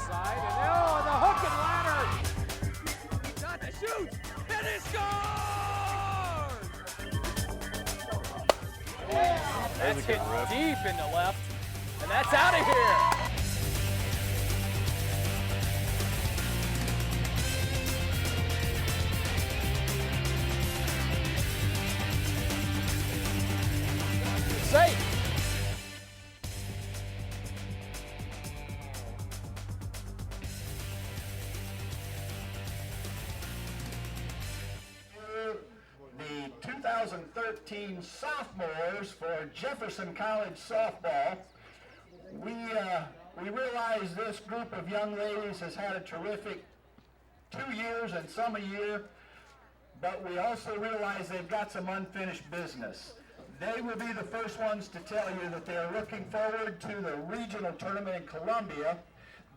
side, and oh, the hook and ladder! Got to shoot, and he scores! That's hit deep in the left, and that's out of here. Safe. The 2013 sophomores for Jefferson College softball. We realize this group of young ladies has had a terrific 2 years and some a year, but we also realize they've got some unfinished business. They will be the first ones to tell you that they are looking forward to the regional tournament in Columbia,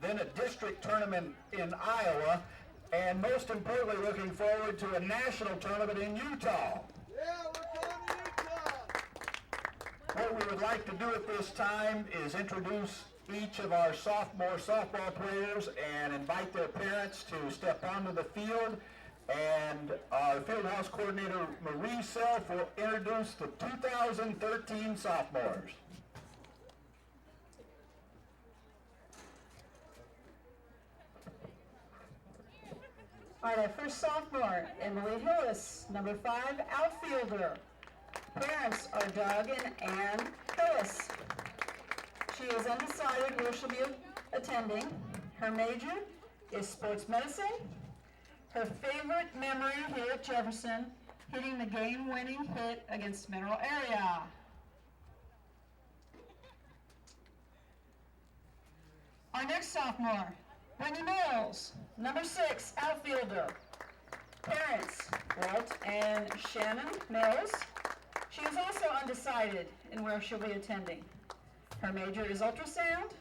then a district tournament in Iowa, and most importantly, looking forward to a national tournament in Utah. Yeah, we're going to Utah! What we would like to do at this time is introduce each of our sophomore softball players and invite their parents to step onto the field. And our fieldhouse coordinator, Marie Self, will introduce the 2013 sophomores. All right, our first sophomore, Emily Hillis, number 5, outfielder. Parents are Doug and Ann Hillis. She is undecided where she'll be attending. Her major is sports medicine. Her favorite memory here at Jefferson, hitting the game-winning hit against Mineral Area. Our next sophomore, Wendy Mills, number 6, outfielder. Parents, Walt and Shannon Mills. She is also undecided in where she'll be attending. Her major is ultrasound,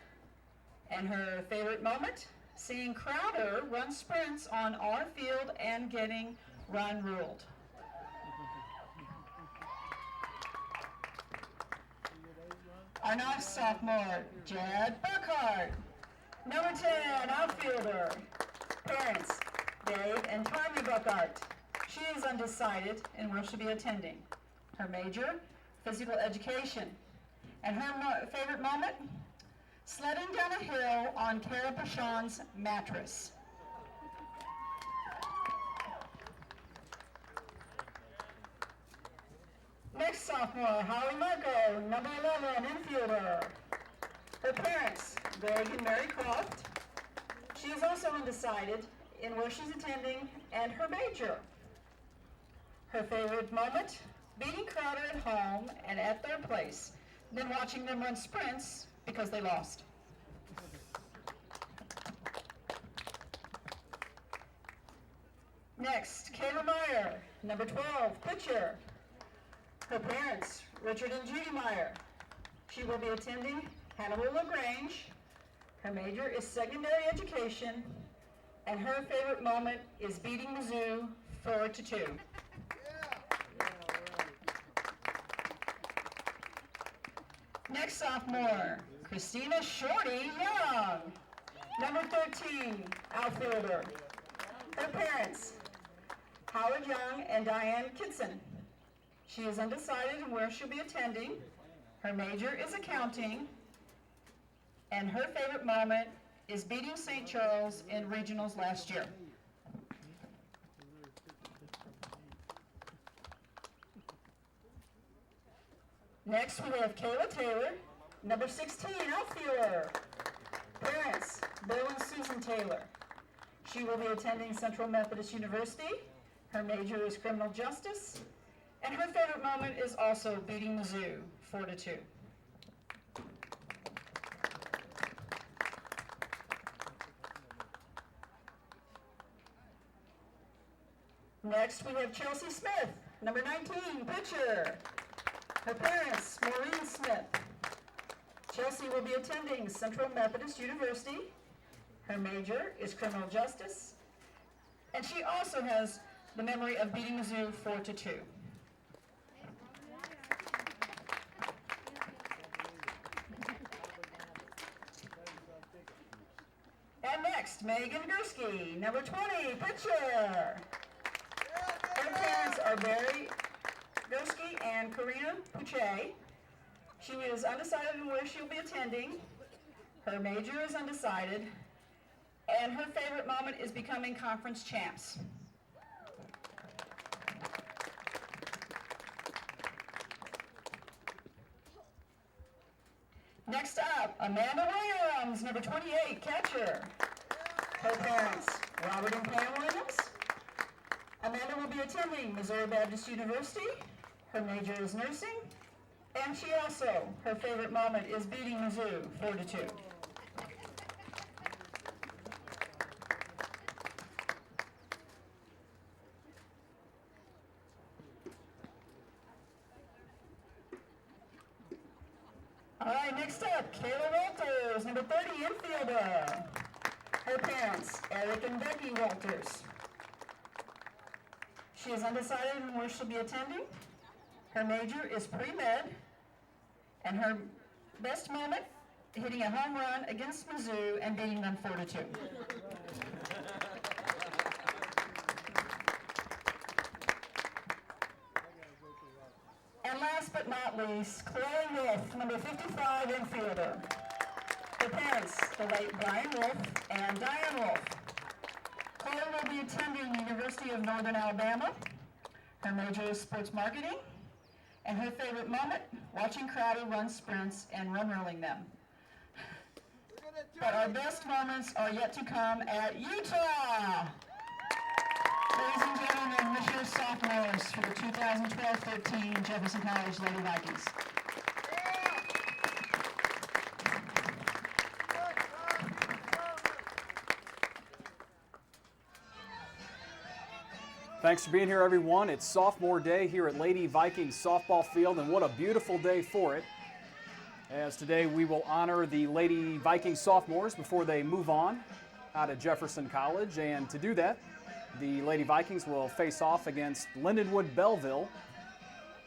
and her favorite moment, seeing Crowder run sprints on our field and getting run ruled. Our next sophomore, Jed Burkhardt, number 10, outfielder. Parents, Dave and Tommy Burkhardt. She is undecided in where she'll be attending. Her major, physical education. And her favorite moment, sledding down a hill on Kara Pashon's mattress. Next sophomore, Holly Marco, number 11, infielder. Her parents, Greg and Mary Croft. She is also undecided in where she's attending and her major. Her favorite moment, beating Crowder at home and at their place, then watching them run sprints because they lost. Next, Kayla Meyer, number 12, pitcher. Her parents, Richard and Judy Meyer. She will be attending Hannibal LaGrange. Her major is secondary education, and her favorite moment is beating Mizzou 4-2. Next sophomore, Christina Shorty Young, number 13, outfielder. Her parents, Howard Young and Diane Kitson. She is undecided in where she'll be attending. Her major is accounting, and her favorite moment is beating St. Charles in regionals last year. Next, we have Kayla Taylor, number 16, outfielder. Parents, Bill and Susan Taylor. She will be attending Central Methodist University. Her major is criminal justice, and her favorite moment is also beating Mizzou 4-2. Next, we have Chelsea Smith, number 19, pitcher. Her parents, Maureen Smith. Chelsea will be attending Central Methodist University. Her major is criminal justice, and she also has the memory of beating Mizzou 4-2. And next, Megan Gursky, number 20, pitcher. Her parents are Barry Gursky and Karina Puche. She is undecided on where she'll be attending. Her major is undecided. And her favorite moment is becoming conference champs. Next up, Amanda Williams, number 28, catcher. Her parents, Robert and Pam Williams. Amanda will be attending Missouri Baptist University. Her major is nursing. And she also, her favorite moment is beating Mizzou 4-2. All right, next up, Kayla Walters, number 30, infielder. Her parents, Eric and Becky Walters. She is undecided on where she'll be attending. Her major is pre-med, and her best moment, hitting a home run against Mizzou and beating them 4-2. And last but not least, Chloe Wolf, number 55, infielder. Her parents, the late Brian Wolf and Diane Wolf. Chloe will be attending the University of Northern Alabama. Her major is sports marketing. And her favorite moment, watching Crowder run sprints and run-rolling them. But our best moments are yet to come at Utah. Ladies and gentlemen, this year's sophomores for the 2012-13 Jefferson College Lady Vikings. Thanks for being here, everyone. It's sophomore day here at Lady Vikings softball field, and what a beautiful day for it. As today we will honor the Lady Vikings sophomores before they move on out of Jefferson College. And to do that, the Lady Vikings will face off against Lindenwood Belleville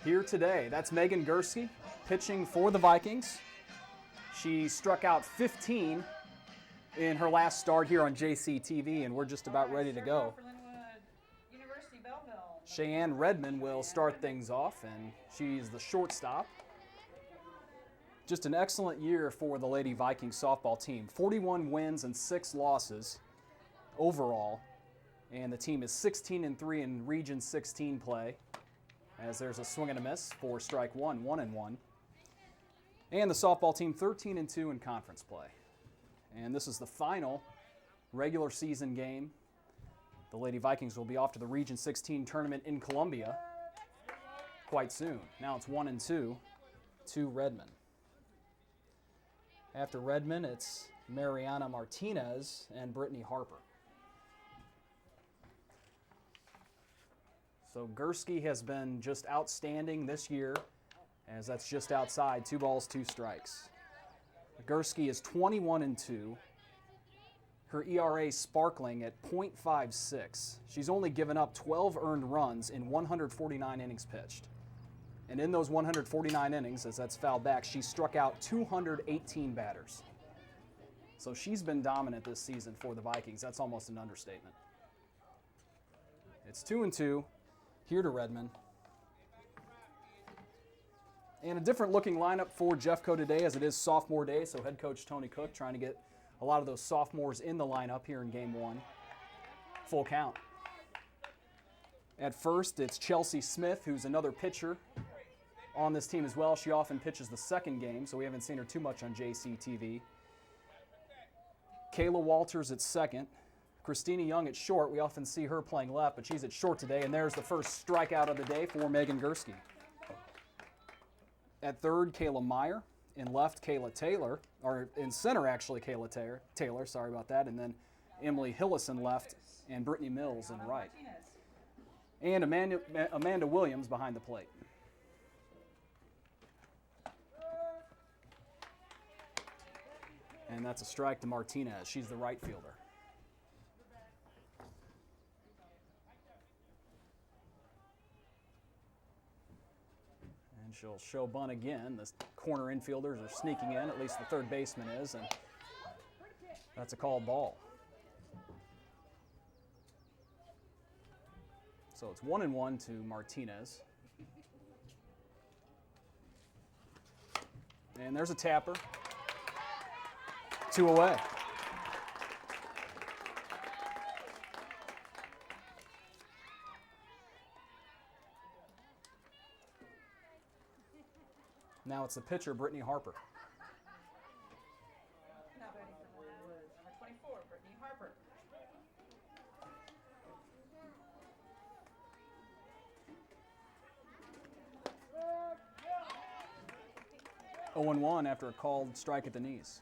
here today. That's Megan Gursky pitching for the Vikings. She struck out 15 in her last start here on JCTV, and we're just about ready to go. Cheyenne Redmond will start things off, and she's the shortstop. Just an excellent year for the Lady Vikings softball team. 41 wins and 6 losses overall, and the team is 16-3 in Region 16 play, as there's a swing and a miss for strike one, 1-1. And the softball team 13-2 in conference play. And this is the final regular season game. The Lady Vikings will be off to the Region 16 tournament in Columbia quite soon. Now it's 1-2 to Redmond. After Redmond, it's Mariana Martinez and Brittany Harper. So Gursky has been just outstanding this year, as that's just outside, 2 balls, 2 strikes. Gursky is 21-2. Her ERA sparkling at .56. She's only given up 12 earned runs in 149 innings pitched. And in those 149 innings, as that's fouled back, she struck out 218 batters. So she's been dominant this season for the Vikings. That's almost an understatement. It's 2-2 here to Redmond. And a different looking lineup for Jeffco today, as it is sophomore day, so head coach Tony Cook trying to get a lot of those sophomores in the lineup here in game 1. Full count. At first, it's Chelsea Smith, who's another pitcher on this team as well. She often pitches the second game, so we haven't seen her too much on JCTV. Kayla Walters at second. Christina Young at short. We often see her playing left, but she's at short today, and there's the first strikeout of the day for Megan Gursky. At third, Kayla Meyer. In left, Kayla Taylor, or in center, actually, Kayla Taylor, sorry about that, and then Emily Hillison left, and Brittany Mills in right. And Amanda Williams behind the plate. And that's a strike to Martinez. She's the right fielder. And she'll show bunt again. The corner infielders are sneaking in, at least the third baseman is, and that's a called ball. So it's 1-1 to Martinez. And there's a tapper. 2 away. Now it's the pitcher, Brittany Harper. Now batting for Lindenwood, number 24, Brittany Harper. 0-1 after a called strike at the knees.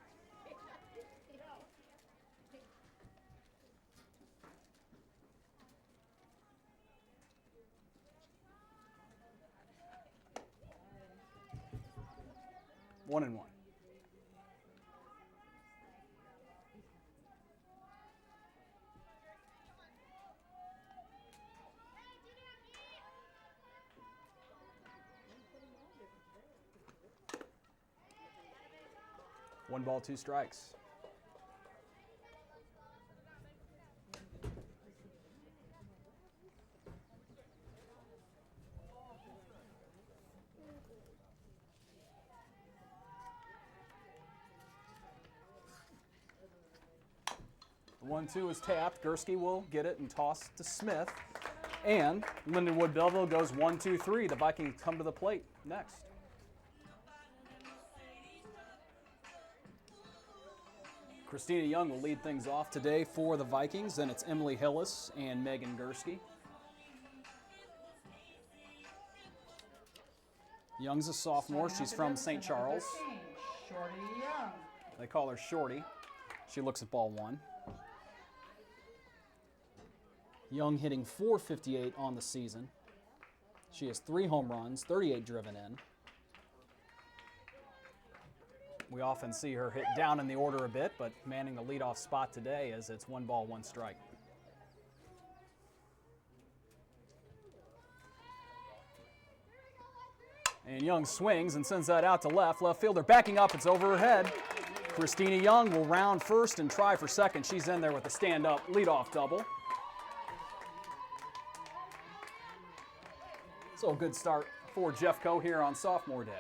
One and one. One ball, 2 strikes. The 1-2 is tapped. Gursky will get it and toss to Smith. And Lindenwood Belleville goes 1-2-3. The Vikings come to the plate next. Christina Young will lead things off today for the Vikings. Then it's Emily Hillis and Megan Gursky. Young's a sophomore. She's from St. Charles. 13, Shorty Young. They call her Shorty. She looks at ball 1. Young hitting .458 on the season. She has 3 home runs, 38 driven in. We often see her hit down in the order a bit, but manning the leadoff spot today as it's 1 ball, 1 strike. And Young swings and sends that out to left. Left fielder backing up. It's over her head. Christina Young will round first and try for second. She's in there with a stand-up leadoff double. So a good start for Jeffco here on sophomore day.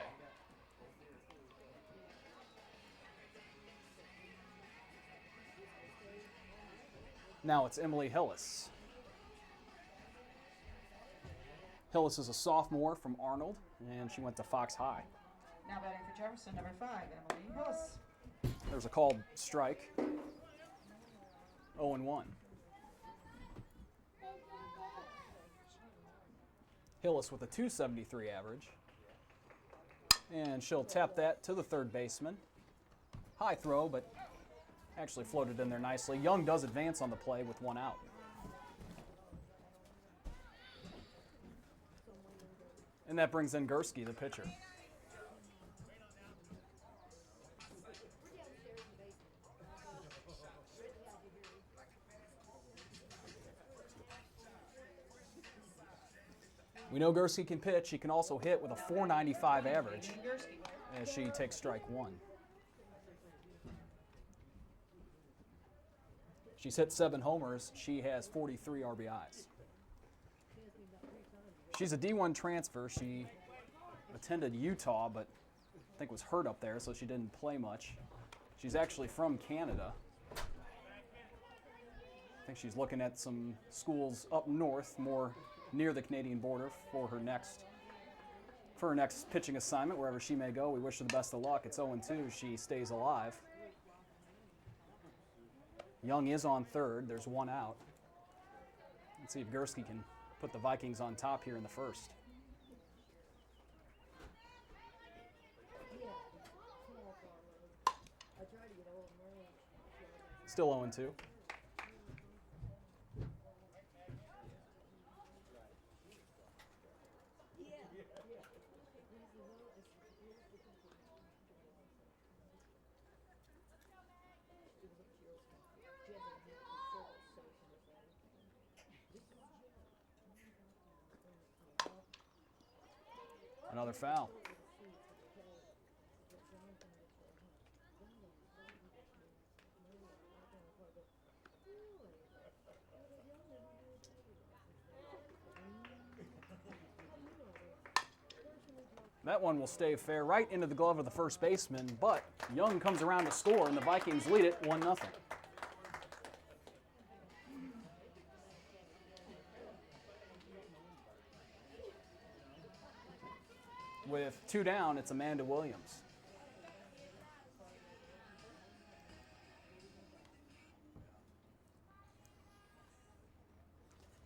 Now it's Emily Hillis. Hillis is a sophomore from Arnold, and she went to Fox High. Now batting for Jefferson, number 5, Emily Hillis. There's a called strike. 0-1. Hillis with a .273 average. And she'll tap that to the third baseman. High throw, but actually floated in there nicely. Young does advance on the play with 1 out. And that brings in Gursky, the pitcher. We know Gursky can pitch. She can also hit with a .495 average as she takes strike 1. She's hit 7 homers. She has 43 RBIs. She's a D1 transfer. She attended Utah, but I think was hurt up there, so she didn't play much. She's actually from Canada. I think she's looking at some schools up north, more near the Canadian border for her next pitching assignment, wherever she may go. We wish her the best of luck. It's 0-2. She stays alive. Young is on third. There's 1 out. Let's see if Gursky can put the Vikings on top here in the first. Still 0-2. Another foul. That one will stay fair right into the glove of the first baseman, but Young comes around to score, and the Vikings lead it 1-0. With 2 down, it's Amanda Williams.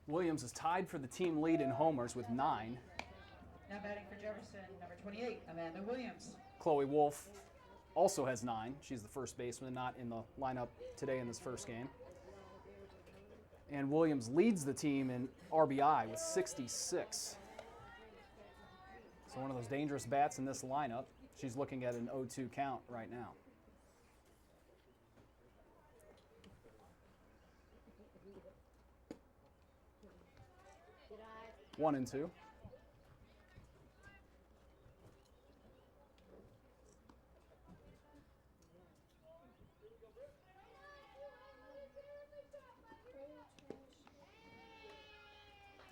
Williams is tied for the team lead in homers with 9. Now batting for Jefferson, number 28, Amanda Williams. Chloe Wolf also has 9. She's the first baseman, not in the lineup today in this first game. And Williams leads the team in RBI with 66. So one of those dangerous bats in this lineup. She's looking at an 0-2 count right now. One and two.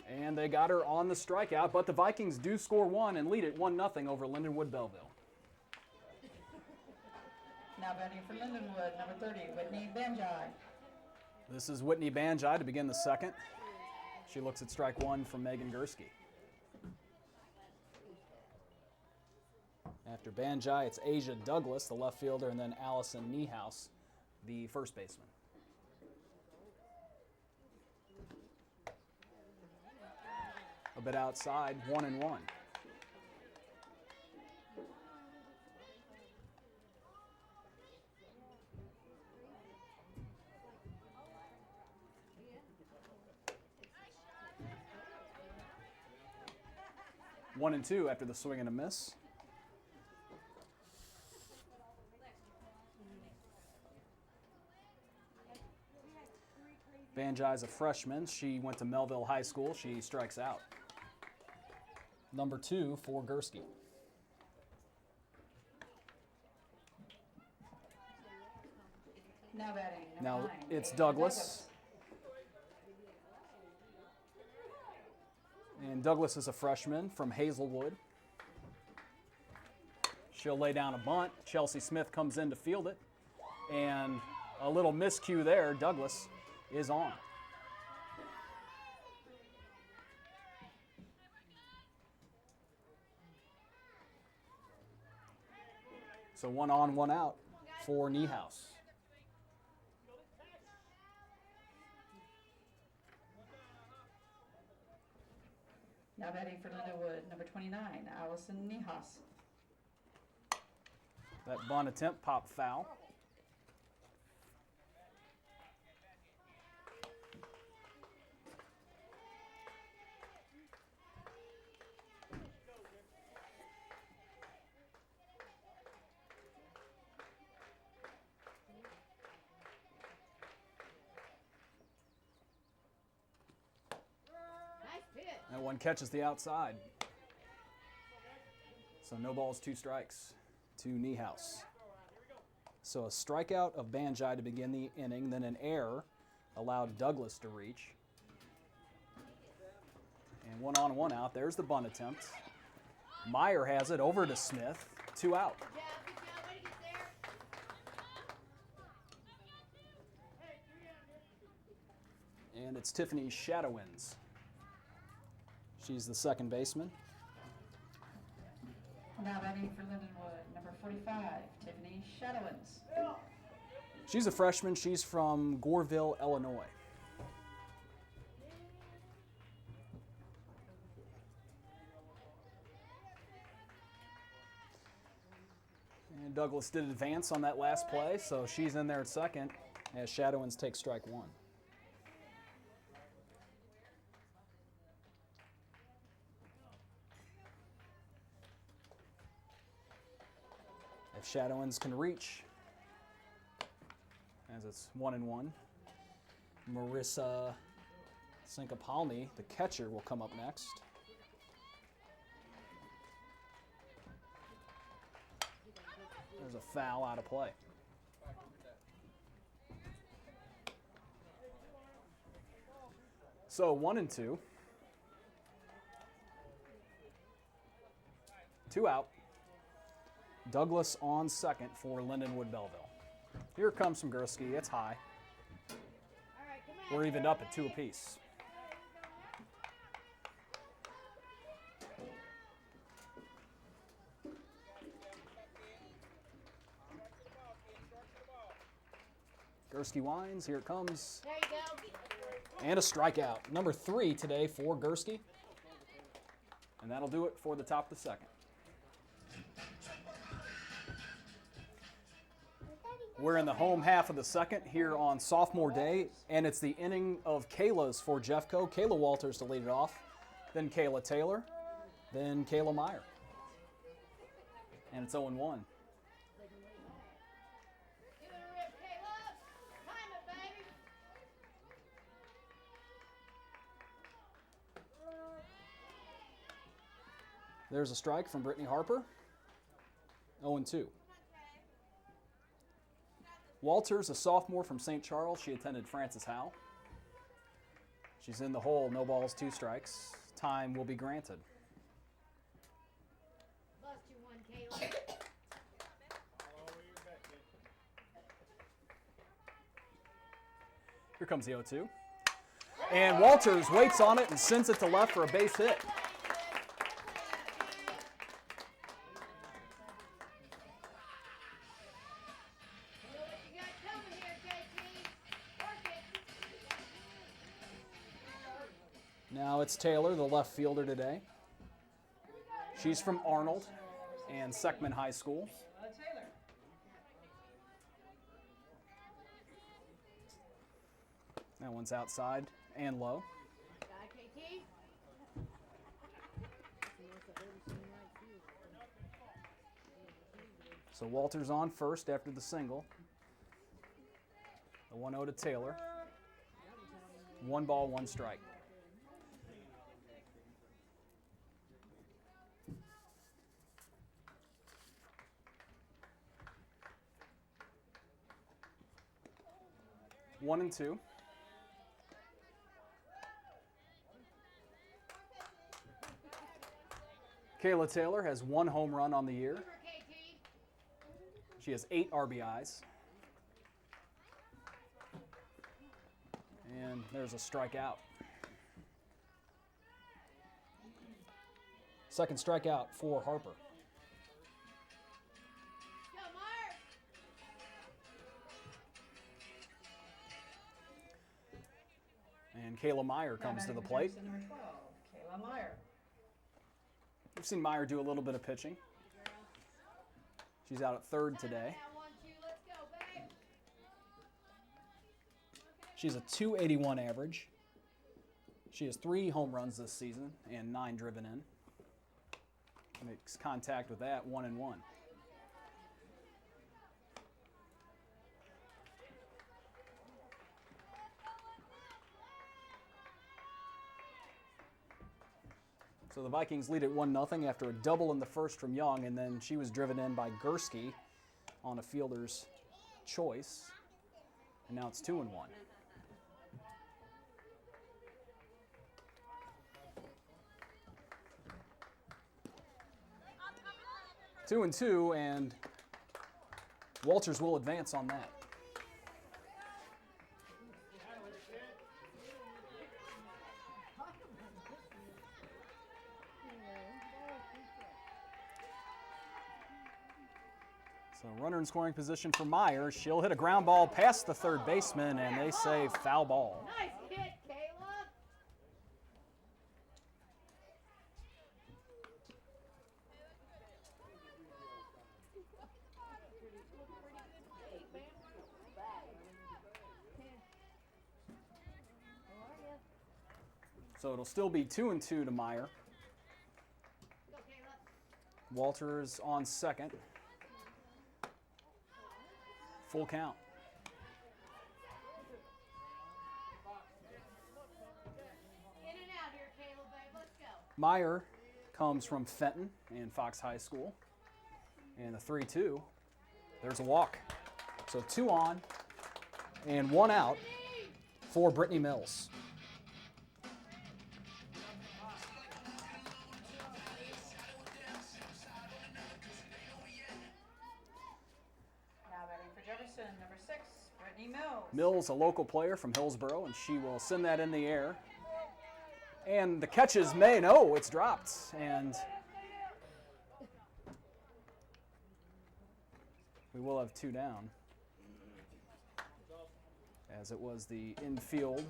And they got her on the strikeout, but the Vikings do score 1 and lead it 1-0 over Lindenwood Belleville. Now batting for Lindenwood, number 30, Whitney Banjai. This is Whitney Banjai to begin the second. She looks at strike 1 from Megan Gursky. After Banjai, it's Asia Douglas, the left fielder, and then Allison Niehaus, the first baseman. A bit outside, 1-1. One and two after the swing and a miss. Banjai's a freshman. She went to Melville High School. She strikes out. Number 2 for Gursky. Now batting, Now number 9. it's Douglas. And Douglas is a freshman from Hazelwood. She'll lay down a bunt. Chelsea Smith comes in to field it. And a little miscue there. Douglas is on. So 1 on, 1 out for Niehaus. Now batting for Lindenwood, number 29, Allison Niehaus. That bunt attempt popped foul. That one catches the outside. So no balls, 2 strikes to Niehaus. So a strikeout of Banjai to begin the inning, then an error allowed Douglas to reach. And 1 on, 1 out. There's the bunt attempt. Meyer has it over to Smith. 2 out. And it's Tiffany Shadowins. She's the second baseman. Now batting for Lindenwood, number 45, Tiffany Shadowins. She's a freshman. She's from Goreville, Illinois. And Douglas did advance on that last play, so she's in there at second as Shadowins takes strike 1. If Shadowins can reach, as it's 1-1, Marissa Sinkapalmi, the catcher, will come up next. There's a foul out of play. So 1-2. 2 out. Douglas on second for Lindenwood Belleville. Here comes from Gursky. It's high. We're evened up at 2 apiece. Gursky winds. Here it comes. There you go. And a strikeout. Number 3 today for Gursky. And that'll do it for the top of the second. We're in the home half of the second here on sophomore day, and it's the inning of Kayla's for Jeffco. Kayla Walters to lead it off, then Kayla Taylor, then Kayla Meyer. And it's 0-1. Give it a rip, Caleb. Time it, baby. There's a strike from Brittany Harper. 0-2. Walters, a sophomore from St. Charles. She attended Francis Howell. She's in the hole, no balls, 2 strikes. Time will be granted. Bust you one, Caleb. Here comes the 0-2. And Walters waits on it and sends it to left for a base hit. You got coming here, JT. Work it. Now it's Taylor, the left fielder today. She's from Arnold and Seckman High School. Taylor. That one's outside and low. Got JT. So Walters on first after the single. The 1-0 to Taylor. 1 ball, 1 strike. One and 2. Kayla Taylor has 1 home run on the year. Over, KT. She has 8 RBIs. And there's a strikeout. Second strikeout for Harper. Go, Meyer. And Kayla Meyer comes to the plate. Number 12, Kayla Meyer. We've seen Meyer do a little bit of pitching. She's out at third today. Now 1-2. Let's go, babe. She's a .281 average. She has 3 home runs this season and 9 driven in. Makes contact with that, 1-1. So the Vikings lead at 1-0 after a double in the first from Young, and then she was driven in by Gursky on a fielder's choice. And now it's 2-1. Two and 2, and Walters will advance on that. So runner in scoring position for Meyer. She'll hit a ground ball past the third baseman, and they say foul ball. Nice hit, Caleb. So it'll still be 2-2 to Meyer. Go, Caleb. Walters on second. Full count. In and out here, Caleb, babe. Let's go. Meyer comes from Fenton and Fox High School. And the 3-2, there's a walk. So 2 on and 1 out for Brittany Mills. Jefferson, number 6, Brittany Mills. Mills, a local player from Hillsboro, and she will send that in the air. And the catch is made. No, it's dropped. And we will have 2 down, as it was the infield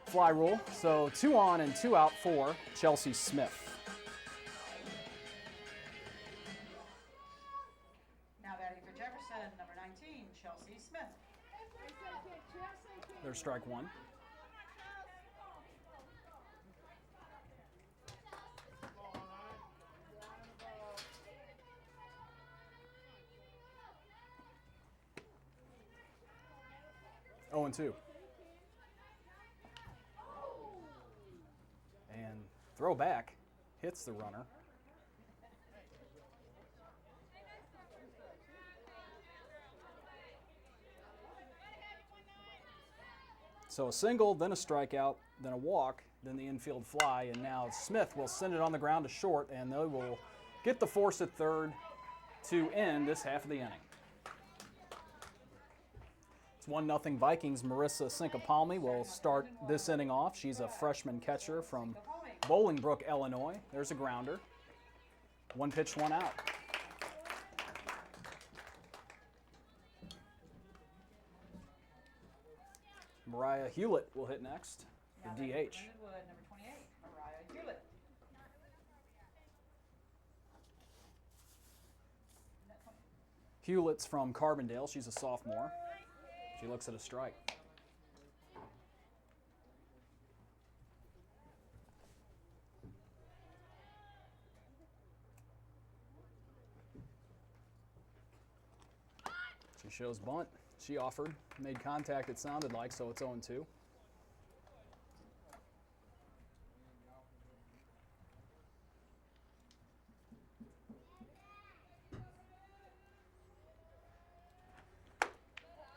fly rule. So 2 on and 2 out for Chelsea Smith. Now batting for Jefferson, number 19, Chelsea Smith. There's strike 1. Oh, and 2. And throw back, hits the runner. So a single, then a strikeout, then a walk, then the infield fly, and now Smith will send it on the ground to short, and they will get the force at third to end this half of the inning. It's 1-0 Vikings. Marissa Sinkapalmi will start this inning off. She's a freshman catcher from Bolingbrook, Illinois. There's a grounder. 1 pitch, 1 out. Mariah Hewlett will hit next, the DH. Lindenwood, number 28, Mariah Hewlett. Hewlett's from Carbondale. She's a sophomore. She looks at a strike. She shows bunt. She offered, made contact, it sounded like, so it's 0-2.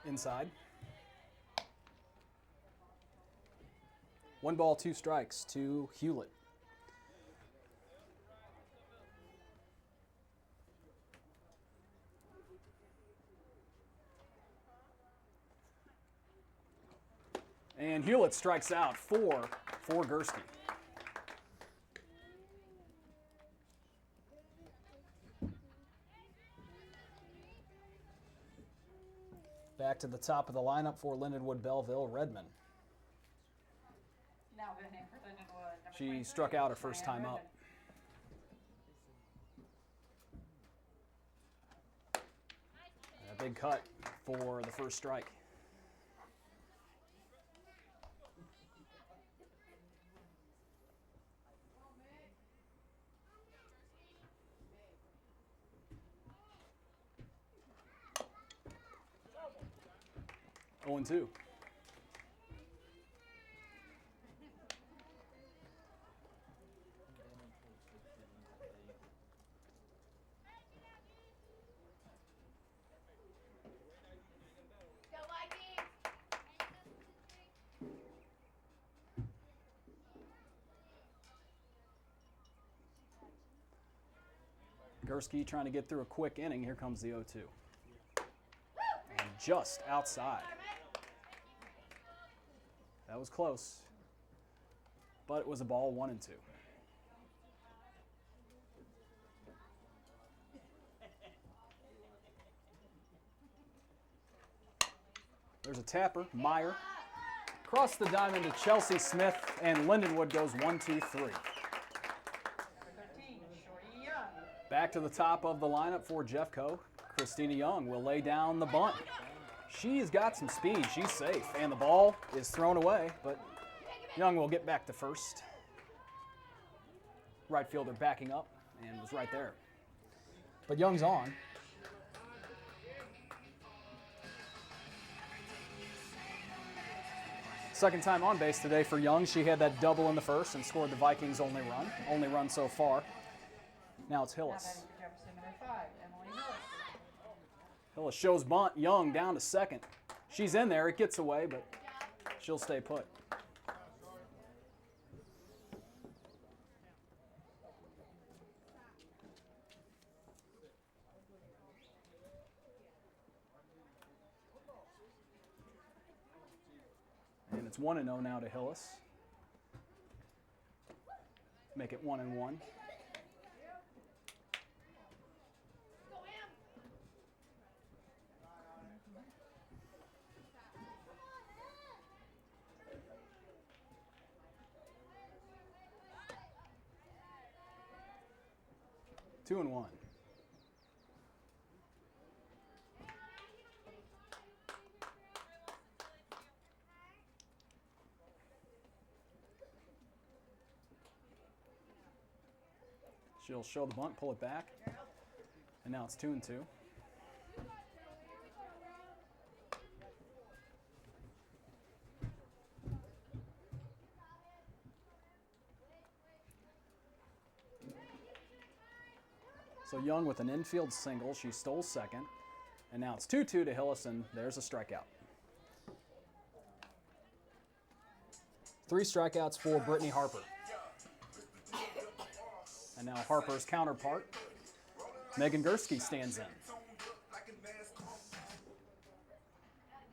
Inside. 1 ball, 2 strikes to Hewlett. And Hewlett strikes out for Gursky. Back to the top of the lineup for Lindenwood, Belleville, Redmond. Now batting for Lindenwood, number She 23, struck out her first time Cheyenne up. A big cut for the first strike. Oh, and 2. Go Vikings! Gursky trying to get through a quick inning. Here comes the 0-2. And just outside. That was close, but it was a ball, 1 and 2. There's a tapper, Meyer. Across the diamond to Chelsea Smith, and Lindenwood goes 1, 2, 3. Number 13, Shorty Young. Back to the top of the lineup for Jeffco. Christina Young will lay down the bunt. She's got some speed. She's safe. And the ball is thrown away, but Young will get back to first. Right fielder backing up and was right there. But Young's on. Second time on base today for Young. She had that double in the first and scored the Vikings' only run so far. Now it's Now Hillis. batting for Jefferson, number 5, Emily Hillis. Hillis shows bunt. Young down to second. She's in there. It gets away, but she'll stay put. It's 1-0 now to Hillis. Make it 1-1. Go him. 2-1. She'll show the bunt, pull it back, and now it's 2-2. So Young with an infield single, she stole second, and now it's 2-2 to Hillis, and there's a strikeout. 3 strikeouts for Brittany Harper. And now Harper's counterpart, Megan Gursky, stands in.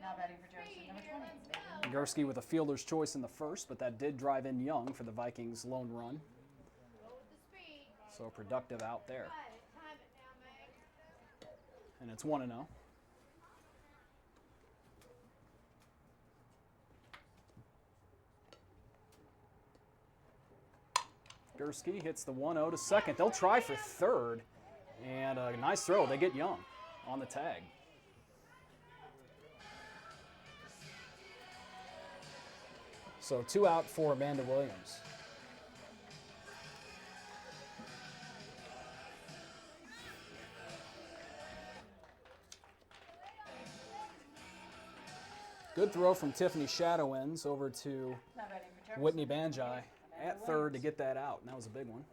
Now batting for Jefferson, number 20. Gursky with a fielder's choice in the first, but that did drive in Young for the Vikings' lone run. Go with the speed. So productive out there. Time it now, Meg. And it's 1-0. Gursky hits the 1-0 to second. They'll try for third. And a nice throw. They get Young on the tag. So 2 out for Amanda Williams. Good throw from Tiffany Shadowins over to Now batting for Jefferson. Whitney Banjai at third to get that out. And that was a big one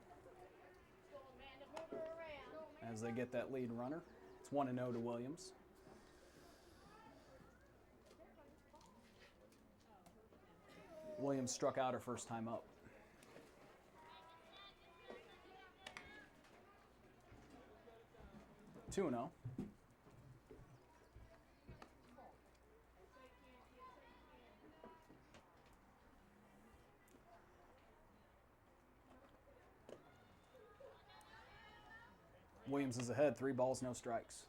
Go, Amanda. Move her around. as they get that lead runner. It's 1-0 to Williams. Williams struck out her first time up. Two and 0. Williams is ahead, 3 balls, no strikes.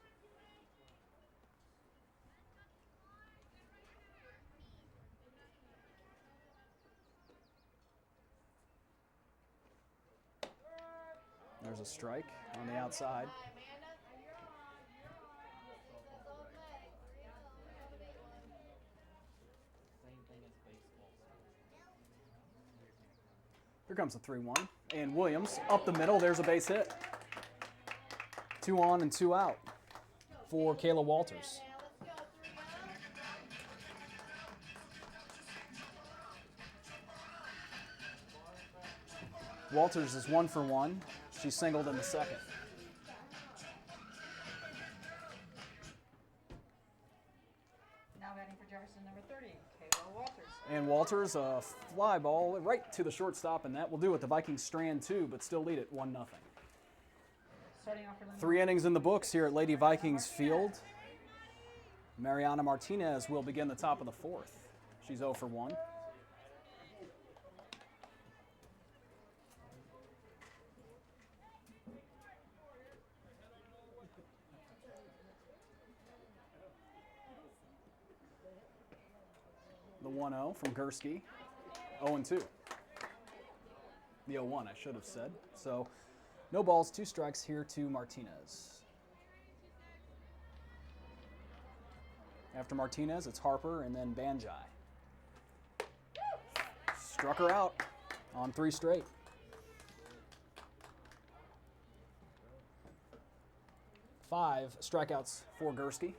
There's a strike on the outside. Hi, Amanda. That's all Meg. 3-0. Another big one. Here comes the 3-1. And Williams up the middle. There's a base hit. 2 on and 2 out for Kayla Walters. Now let's go. 3-0. Walters is 1 for 1. She singled in the second. Now batting for Jefferson, number 30, Kayla Walters. And Walters, a fly ball right to the shortstop, and that will do it. The Vikings strand 2, but still lead it 1-0. Starting off for Lindenwood. 3 innings in the books here at Lady Vikings Field. Mariana Martinez will begin the top of the 4th. She's 0 for 1. The 1-0 from Gursky. 0-2. The 0-1, I should have said. So, no balls, 2 strikes here to Martinez. After Martinez, it's Harper and then Banjai. Struck her out on 3 straight. Five strikeouts for Gursky.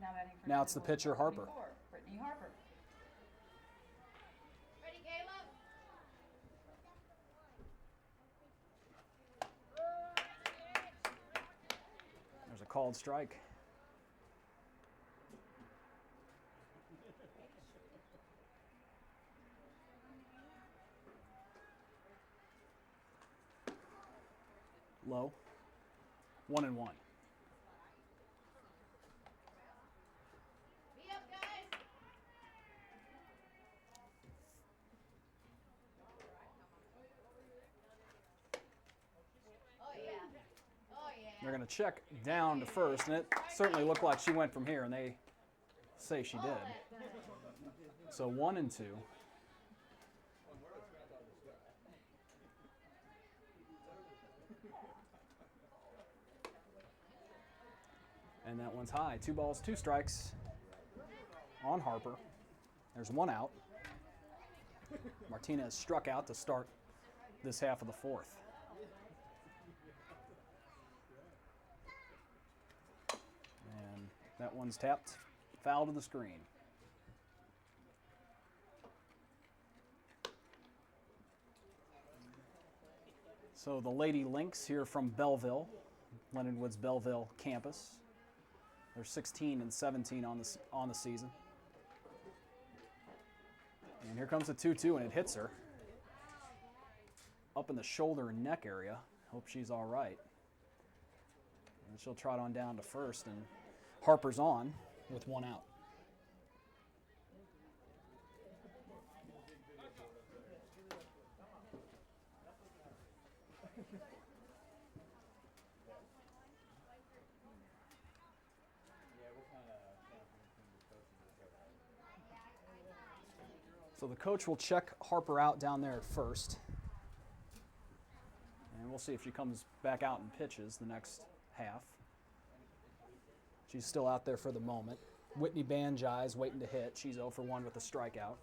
Now batting for Now it's the Lindenwood, pitcher, number Harper. 24, Brittany Harper. Ready, Caleb? There's a called strike. Low. 1-1. Be up, guys. check down to first, and it certainly looked like she went from here, and they say she did. So 1 and 2. And that one's high. 2 balls, 2 strikes on Harper. There's 1 out. Martinez struck out to start this half of the 4th. And that one's tapped foul to the screen. So the Lady Lynx here from Belleville, Lindenwood's Belleville campus. They're 16 and 17 on the season. And here comes a 2-2, and it hits her up in the shoulder and neck area. Hope she's all right. And she'll trot on down to first, and Harper's on with 1 out. So the coach will check Harper out down there at first. And we'll see if she comes back out and pitches the next half. She's still out there for the moment. Whitney Banjai's waiting to hit. She's 0 for 1 with a strikeout.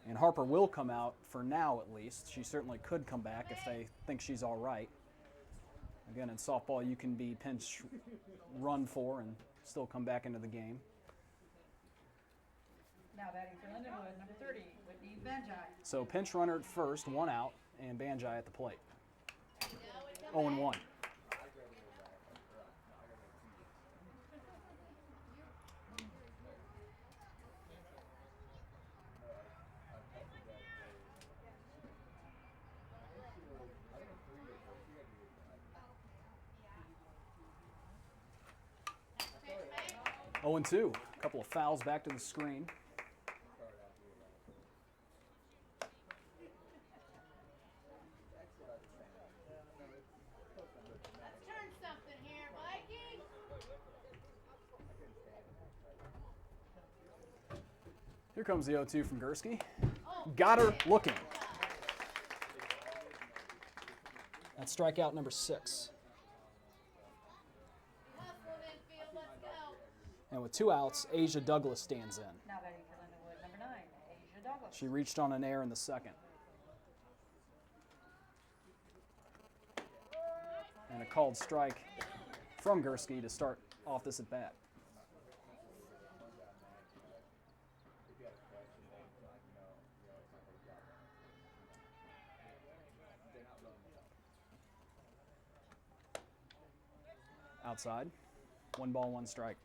And Harper will come out for now at least. She certainly could come back if they think she's all right. Again, in softball, you can be pinch run for and still come back into the game. Now batting for Lindenwood, number 30, Whitney Banjai. So pinch runner at first, 1 out, and Banjai at the plate. 0 and 1. Oh and 2. A couple of fouls back to the screen. Turn something here, Vikings. Here comes the 0-2 from Gursky. Got her looking. That's strikeout number 6. Hustle infield, let's go. And with 2 outs, Asia Douglas stands in. Now batting for Lindenwood, number 9, Asia Douglas. She reached on an error in the second. And a called strike from Gursky to start off this at bat. Outside. 1 ball, 1 strike.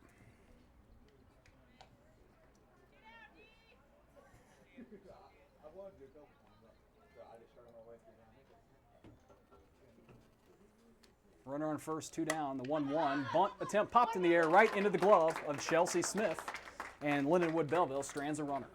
Runner on first, 2 down. The 1-1 bunt attempt popped in the air right into the glove of Chelsea Smith, and Lindenwood Belleville strands a runner.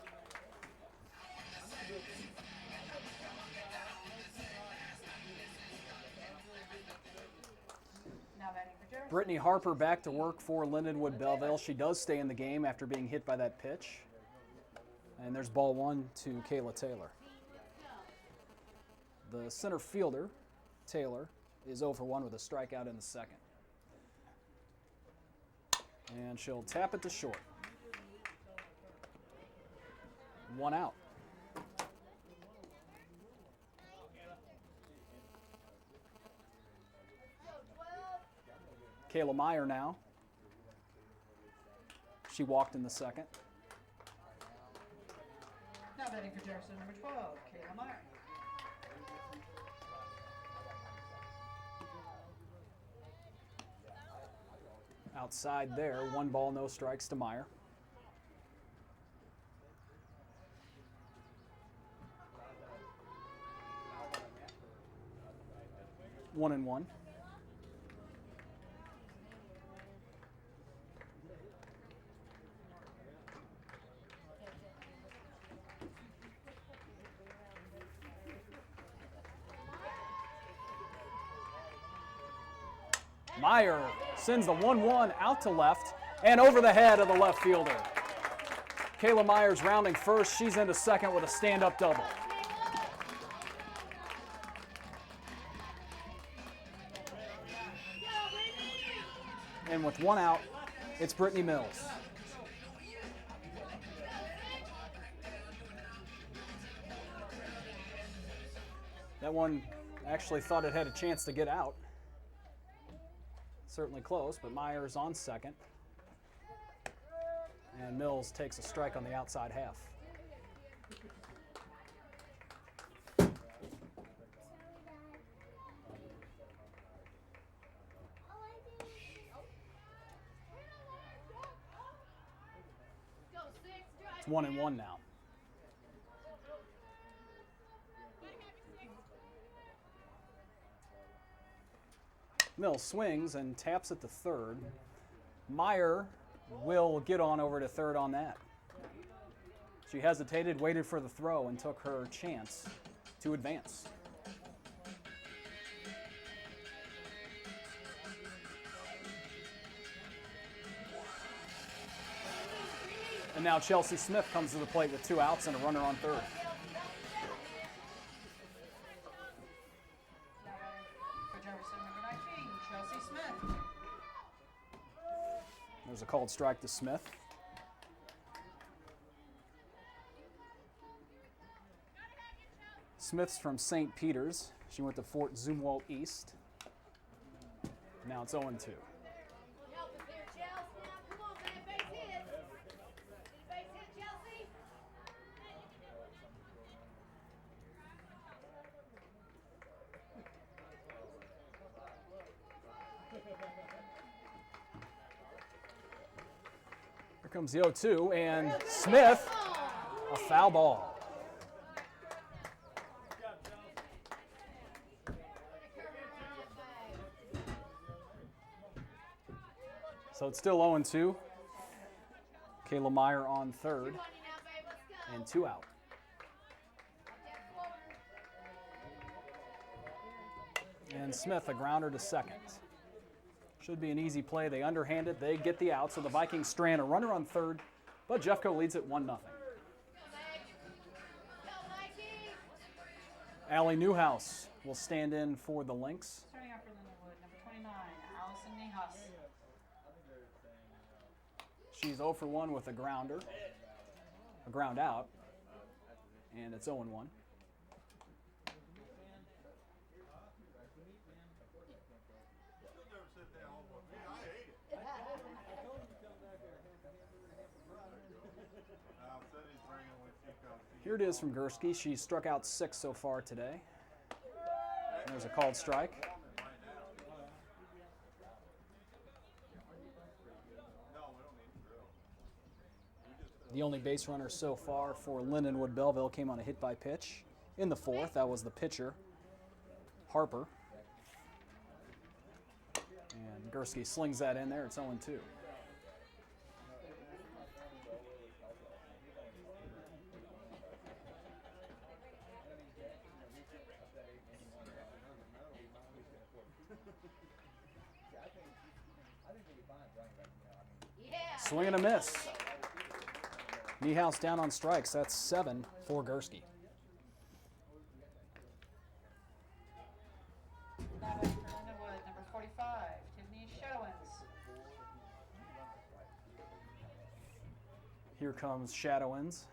Now batting for Jefferson. Brittany Harper back to work for Lindenwood Belleville. She does stay in the game after being hit by that pitch. And there's ball 1 to Kayla Taylor. The center fielder, Taylor, is 0 for 1 with a strikeout in the second. And she'll tap it to short. 1 out. Kayla Meyer now. She walked in the second. Now batting for Jefferson, number 12, Kayla Meyer. Outside there, 1 ball, no strikes to Meyer. One and 1. Meyer sends the 1-1 out to left and over the head of the left fielder. Kayla Myers rounding first. She's into second with a stand-up double. And with one out, it's Brittany Mills. That one actually thought it had a chance to get out. Certainly close, but Myers on second. And Mills takes a strike on the outside half. It's 1-1 now. Mills swings and taps it to third. Meyer will get on over to third on that. She hesitated, waited for the throw, and took her chance to advance. And now Chelsea Smith comes to the plate with 2 outs and a runner on third. For Jefferson, number 19, Chelsea Smith. There's a called strike to Smith. Smith's from St. Peter's. She went to Fort Zumwalt East. Now it's 0-2. Help us there, Chelsea. Now, come on, man. Base hit. Base hit, Chelsea. Here comes the 0-2, and Smith, a foul ball. So it's still 0-2. Kayla Meyer on third, and 2 out. And Smith a grounder to second. Should be an easy play. They underhand it. They get the out. So the Vikings strand a runner on third, but Jeffco leads it 1-0. Allie Newhouse will stand in for the Lynx. Starting out for Lindenwood, number 29, Allison Nihas. She's 0 for 1 with a grounder, a ground out, and it's 0-1. Here it is from Gursky. She's struck out 6 so far today. And there's a called strike. The only base runner so far for Lindenwood Belleville came on a hit by pitch in the 4th. That was the pitcher, Harper. And Gursky slings that in there. It's 0-2. Swing and a miss. Niehaus down on strikes. That's 7 for Gursky. Now back for Lindenwood, number 45, Tiffany Shadowins. Here comes Shadowins.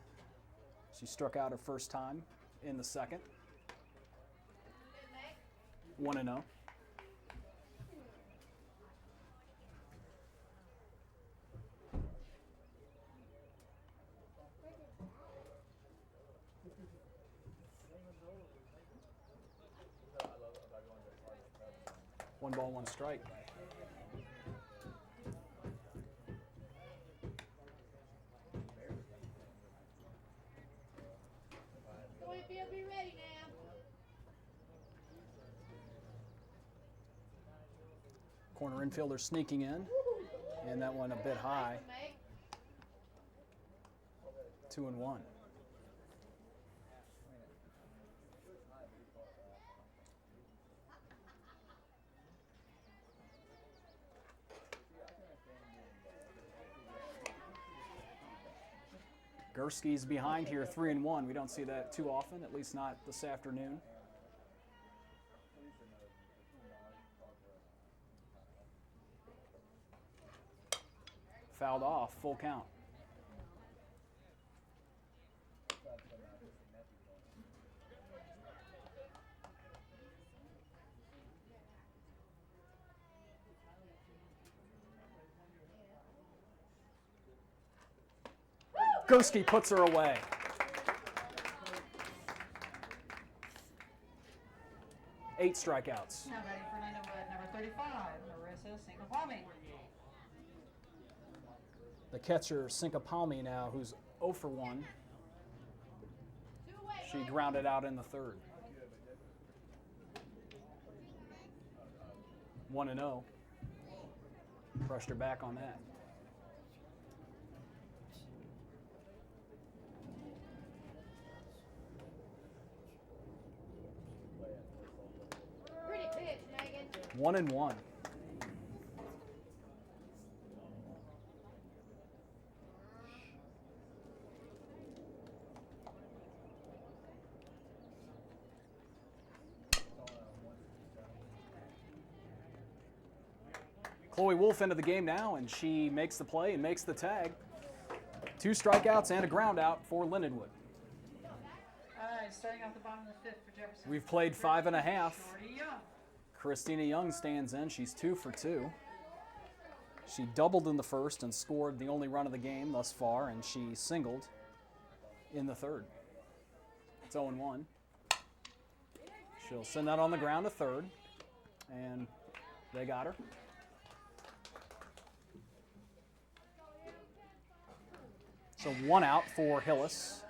She struck out her first time in the 2nd. 1-0. One ball, one strike. Go ahead, Bill, be ready now. Corner infielder sneaking in, and that one a bit high. 2-1. Gursky's behind here, 3-1. We don't see that too often, at least not this afternoon. Fouled off, full count. Gursky puts her away. Eight strikeouts. Now ready for Lindenwood, number 35, Marissa Sinkapalmi. The catcher, Sinkapalmi now, who's 0 for 1. She grounded out in the third. 1-0. Brushed her back on that. Pretty pitch, Megan. 1-1. Chloe Wolf into the game now, and she makes the play and makes the tag. 2 strikeouts and a ground out for Lindenwood. All right, starting off the bottom of the 5th for Jefferson. We've played 5 and a half. Shorty Young. Christina Young stands in. She's 2 for 2. She doubled in the first and scored the only run of the game thus far, and she singled in the third. It's 0-1. She'll send that on the ground to third, and they got her. So 1 out for Hillis.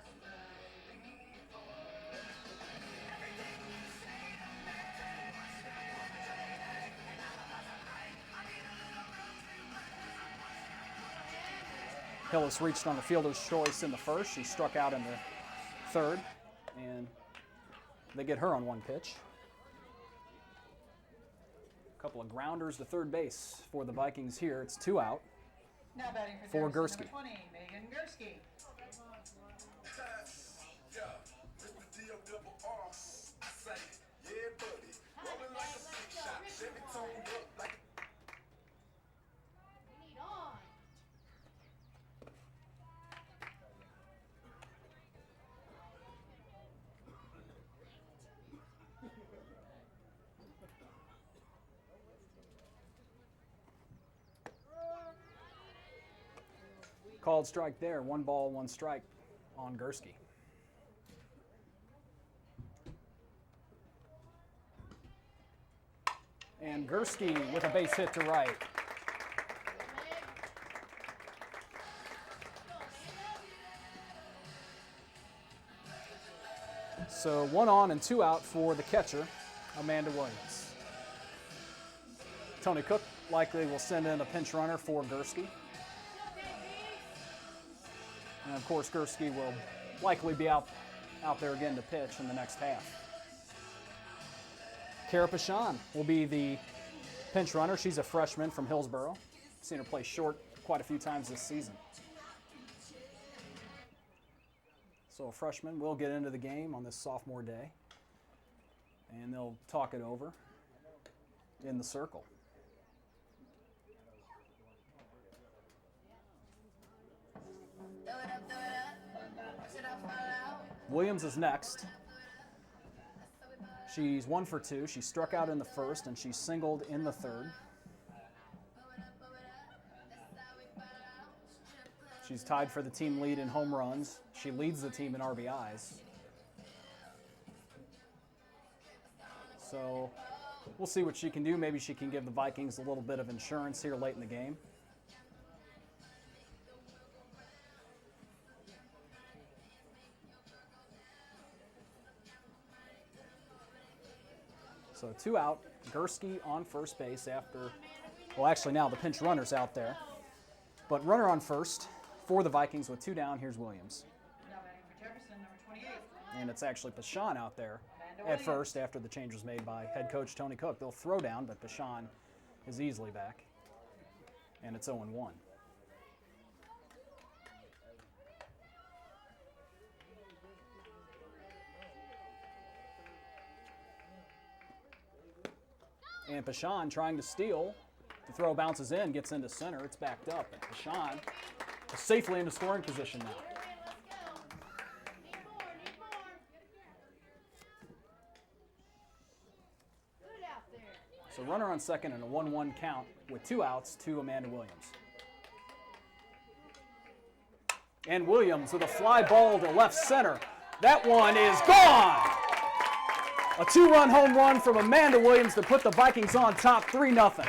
Hillis reached on the fielder's choice in the first. She struck out in the third, and they get her on 1 pitch. A couple of grounders to third base for the Vikings here. It's 2 out. Now batting For for Gursky. Jefferson, number 20, Megan Gursky. We need on. Called strike there. 1 ball, 1 strike on Gursky. And Gursky with a base hit to right. So 1 on and 2 out for the catcher, Amanda Williams. Tony Cook likely will send in a pinch runner for Gursky. And of course, Gursky will likely be out there again to pitch in the next half. Kara Pashon will be the pinch runner. She's a freshman from Hillsboro. Seen her play short quite a few times this season. So a freshman will get into the game on this sophomore day, and they'll talk it over in the circle. Williams is next. She's 1 for 2. She struck out in the first, and she singled in the third. She's tied for the team lead in home runs. She leads the team in RBIs. So we'll see what she can do. Maybe she can give the Vikings a little bit of insurance here late in the game. So 2 out, Gursky on first base after, well actually now the pinch runner's out there. But runner on first for the Vikings with 2 down, here's Williams. Now batting for Jefferson, number 28. And it's actually Pashon out there at first after the change was made by head coach Tony Cook. They'll throw down, but Pashon is easily back. And it's 0-1. And Pashan trying to steal. The throw bounces in, gets into center. It's backed up. And Pashan is safely into scoring position now. Let's go. Need more, need more. Good out there. So runner on second and a 1-1 count with 2 outs to Amanda Williams. And Williams with a fly ball to left center. That one is gone! A 2-run home run from Amanda Williams to put the Vikings on top 3-0.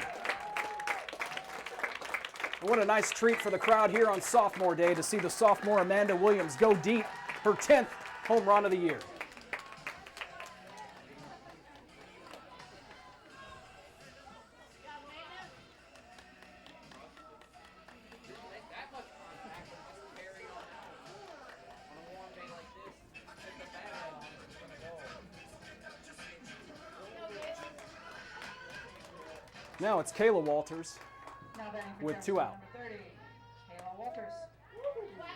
And what a nice treat for the crowd here on sophomore day to see the sophomore Amanda Williams go deep, her 10th home run of the year. Now it's Kayla Walters Now batting for with Jefferson, 2 out. Number 30, Kayla Walters. Wow.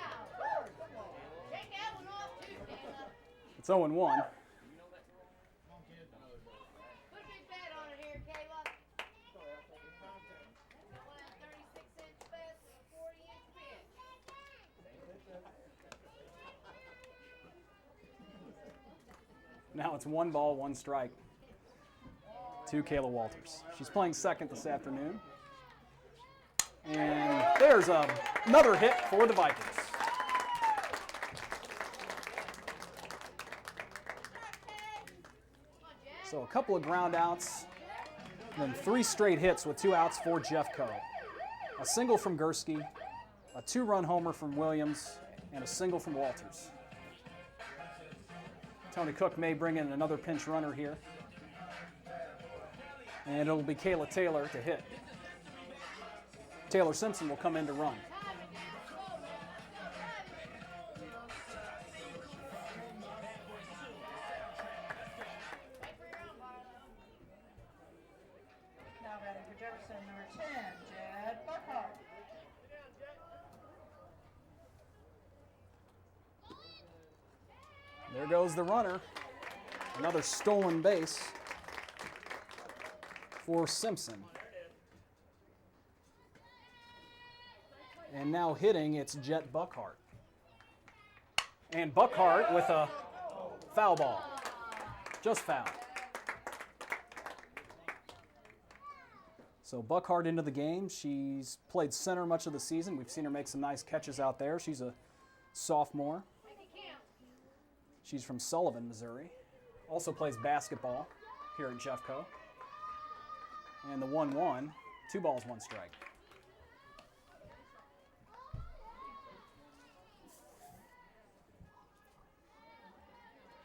Take that one off too, Kayla. It's 0-1. Put a big bat on it here, Kayla. One 36-inch bat and a 40-inch pitch. Now it's 1 ball, 1 strike to Kayla Walters. She's playing second this afternoon. And there's another hit for the Vikings. So a couple of ground outs, then 3 straight hits with 2 outs for Jeffco. A single from Gursky, a 2-run homer from Williams, and a single from Walters. Tony Cook may bring in another pinch runner here. And it'll be Kayla Taylor to hit. Taylor Simpson will come in to run. Now batting for Jefferson, number 10, Jed Buckhart. There goes the runner. Another stolen base for Simpson. And now hitting, it's Jet Buckhart. And Buckhart with a foul ball. Just foul. So Buckhart into the game. She's played center much of the season. We've seen her make some nice catches out there. She's a sophomore. She's from Sullivan, Missouri. Also plays basketball here at Jeffco. And the 1-1, 2 balls, 1 strike.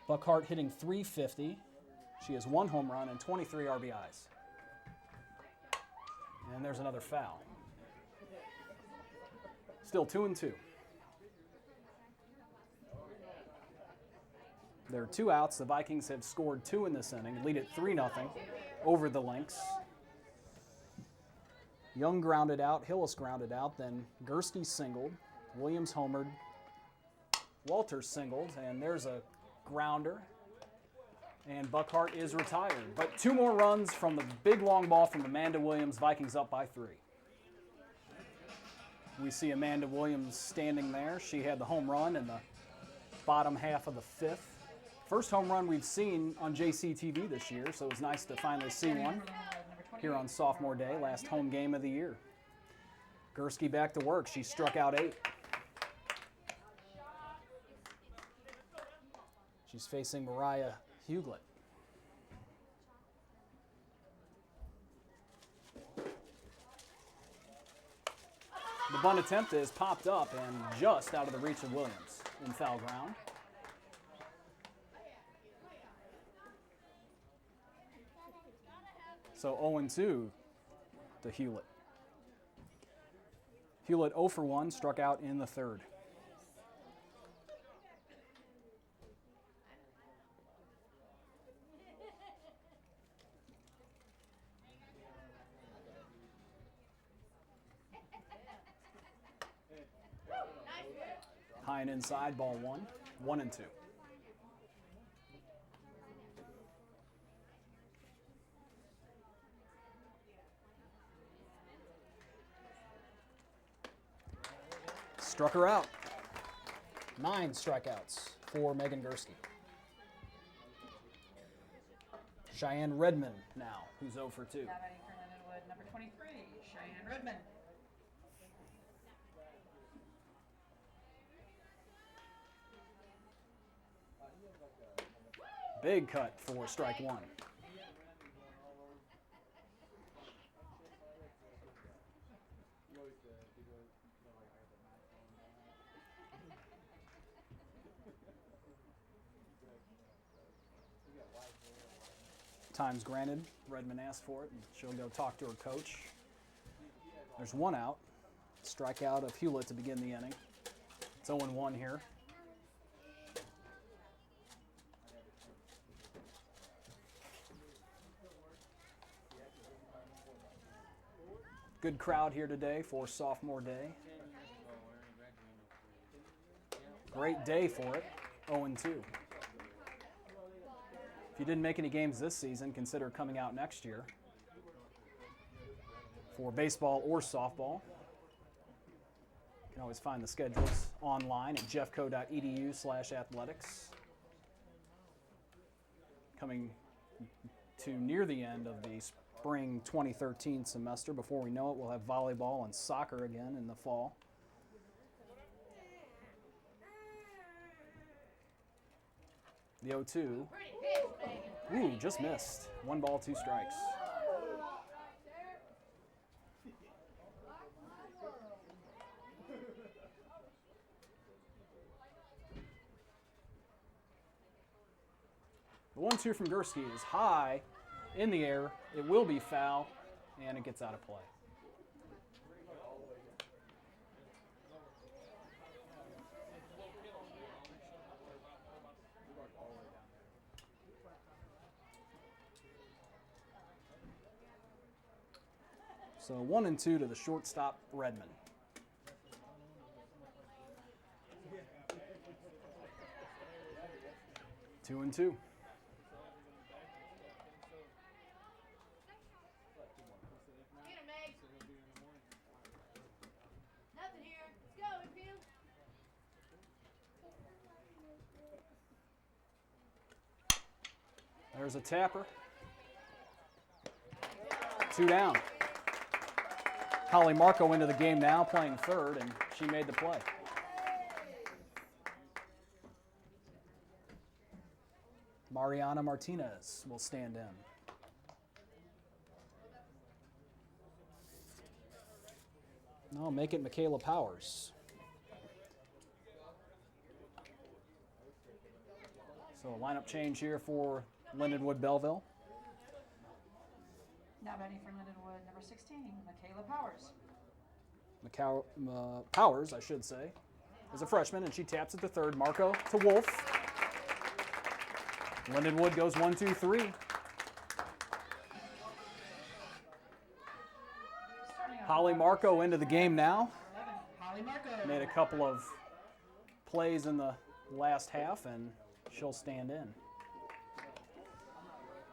Buckhart hitting .350. She has 1 home run and 23 RBIs. And there's another foul. Still 2-2. There are 2 outs. The Vikings have scored 2 in this inning, lead it 3-0 over the Lynx. Young grounded out, Hillis grounded out, then Gursky singled, Williams homered, Walters singled, and there's a grounder. And Buckhart is retired. But 2 more runs from the big long ball from Amanda Williams, Vikings up by 3. We see Amanda Williams standing there. She had the home run in the bottom half of the 5th. First home run we've seen on JCTV this year, so it was nice to finally see one here on sophomore day, last home game of the year. Gursky back to work. She struck out 8. She's facing Mariah Huglet. The bunt attempt is popped up and just out of the reach of Williams in foul ground. So 0-2 to Hewlett. Hewlett 0 for 1, struck out in the 3rd. High and inside, ball 1, 1-2. Struck her out. 9 strikeouts for Megan Gursky. Cheyenne Redmond now, who's 0 for 2. Now batting for Lindenwood, number 23, Cheyenne Redmond. Big cut for strike 1. Time's granted. Redmond asked for it, and she'll go talk to her coach. There's 1 out. Strikeout of Hewlett to begin the inning. It's 0-1 here. Good crowd here today for sophomore day. Great day for it. 0-2. If you didn't make any games this season, consider coming out next year for baseball or softball. You can always find the schedules online at jeffco.edu/athletics. Coming to near the end of the spring 2013 semester. Before we know it, we'll have volleyball and soccer again in the fall. The 0-2. Ooh, just missed. 1 ball, 2 strikes. The 1-2 from Gursky is high in the air. It will be foul, and it gets out of play. So 1-2 to the shortstop, Redmond. Two and 2. Get him, Meg. Nothing here. Let's go, infield. There's a tapper. 2 down. Holly Marco into the game now, playing third, and she made the play. Mariana Martinez will stand in. No, make it Michaela Powers. So a lineup change here for Lindenwood Belleville. Now batting for Lindenwood, number 16, Michaela Powers. Powers, I should say, is a freshman, and she taps it to third. Marco to Wolf. Lindenwood goes 1-2-3. Holly Marco into the game now. Holly Marco. Made a couple of plays in the last half, and she'll stand in.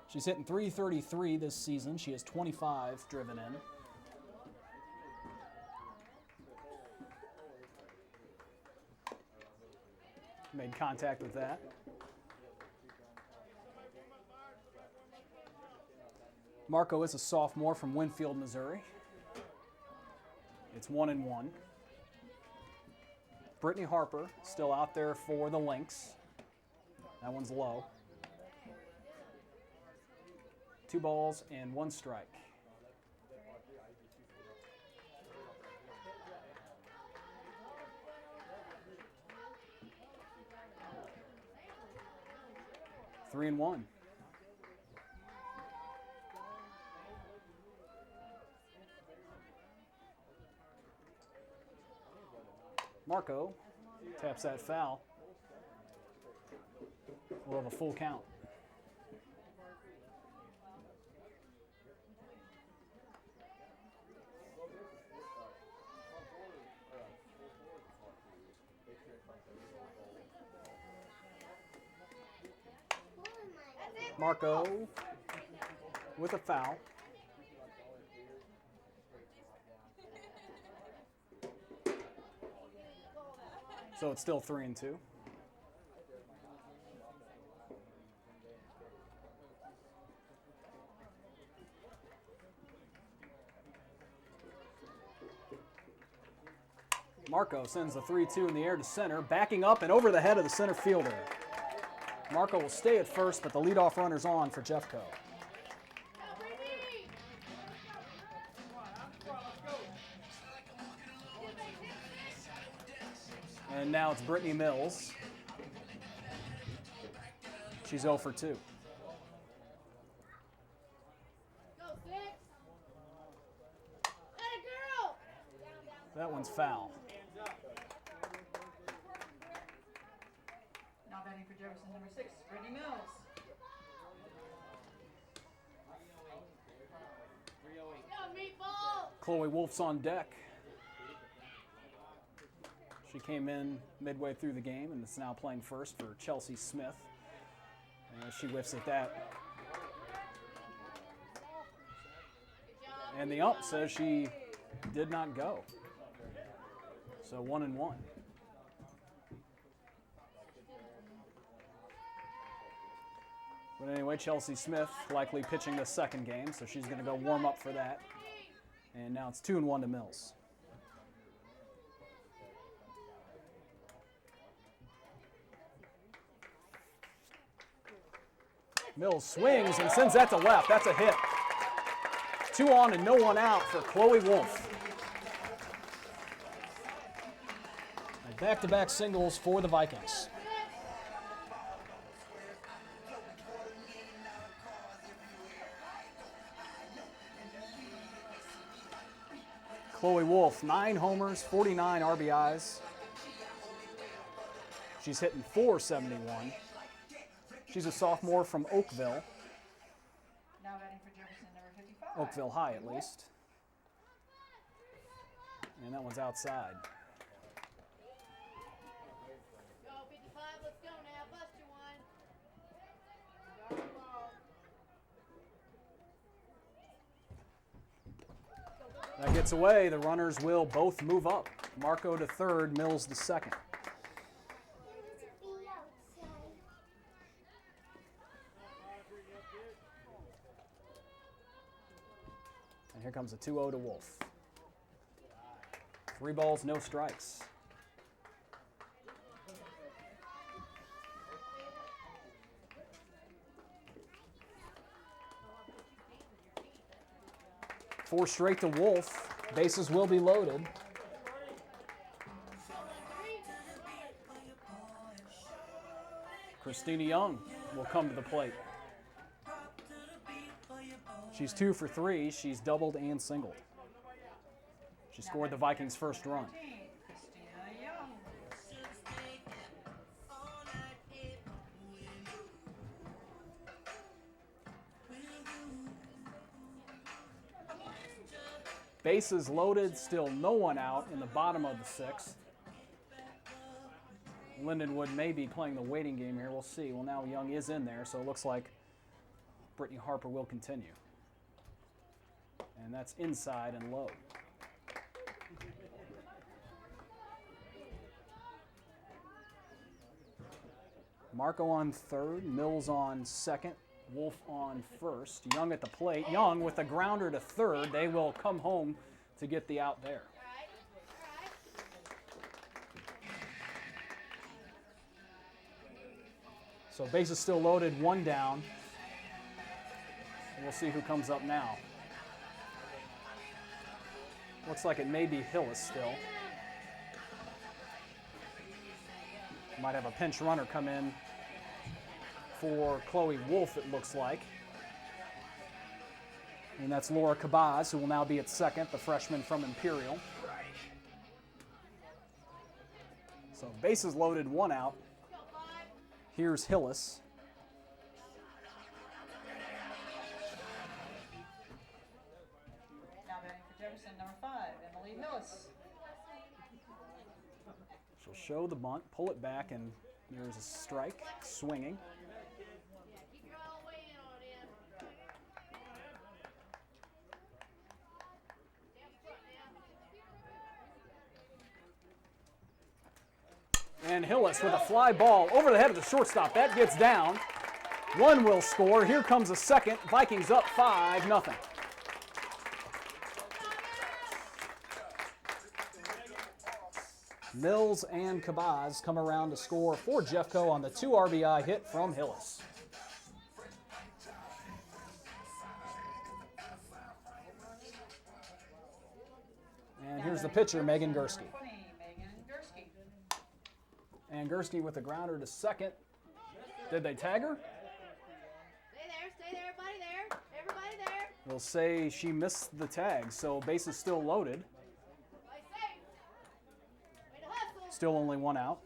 She's hitting .333 this season. She has 25 driven in. Made contact with that. Marco is a sophomore from Winfield, Missouri. It's 1-1. Brittany Harper still out there for the Lynx. That one's low. 2 balls and 1 strike. Three and 1. Marco taps that foul. We'll have a full count. Marco with a foul. So it's still 3-2. Marco sends the 3-2 in the air to center, backing up and over the head of the center fielder. Marco will stay at first, but the leadoff runner's on for Jeffco. And now it's Brittany Mills. She's 0 for 2. That one's foul. Now batting for Jefferson, number 6, Brittany Mills. Chloe Wolf's on deck. She came in midway through the game and is now playing first for Chelsea Smith. And she whiffs at that. And the ump says she did not go. So 1-1. But anyway, Chelsea Smith likely pitching the second game, so she's going to go warm up for that. And now it's 2-1 to Mills. Mills swings and sends that to left. That's a hit. 2 on and no one out for Chloe Wolf. And back-to-back singles for the Vikings. Chloe Wolf, 9 homers, 49 RBIs. She's hitting .471. She's a sophomore from Oakville. Now batting for Jefferson, number 55. Oakville High, at least. And that one's outside. Go, 55, let's go now. Bust you one. That gets away. The runners will both move up. Marco to third, Mills to second. And here comes a 2-0 to Wolf. 3 balls, no strikes. Four straight to Wolf. Bases will be loaded. Christina Young will come to the plate. She's 2 for 3. She's doubled and singled. She scored the Vikings' first run. Christina Young. Bases loaded, still no one out in the bottom of the 6th. Lindenwood may be playing the waiting game here. We'll see. Well, now Young is in there, so it looks like Brittany Harper will continue. And that's inside and low. Marco on third, Mills on second, Wolf on first. Young at the plate. Young with a grounder to third. They will come home to get the out there. So bases still loaded, 1 down. We'll see who comes up now. Looks like it may be Hillis still. Might have a pinch runner come in for Chloe Wolf, it looks like. And that's Laura Cabaz, who will now be at second, the freshman from Imperial. So bases loaded, 1 out. Here's Hillis. Now batting for Jefferson, number 5, Emily Hillis. She'll show the bunt, pull it back, and there's a strike, swinging. Keep your all the way in on him. Down front now. And Hillis with a fly ball over the head of the shortstop. That gets down. One will score. Here comes a second. Vikings up 5-0. Mills and Cabaz come around to score for Jeffco on the 2 RBI hit from Hillis. And here's the pitcher, Megan Gursky. And Gursky with a grounder to second. Did they tag her? Stay there, everybody there. We'll say she missed the tag, so base is still loaded. Play safe. Way to hustle. Still only 1 out.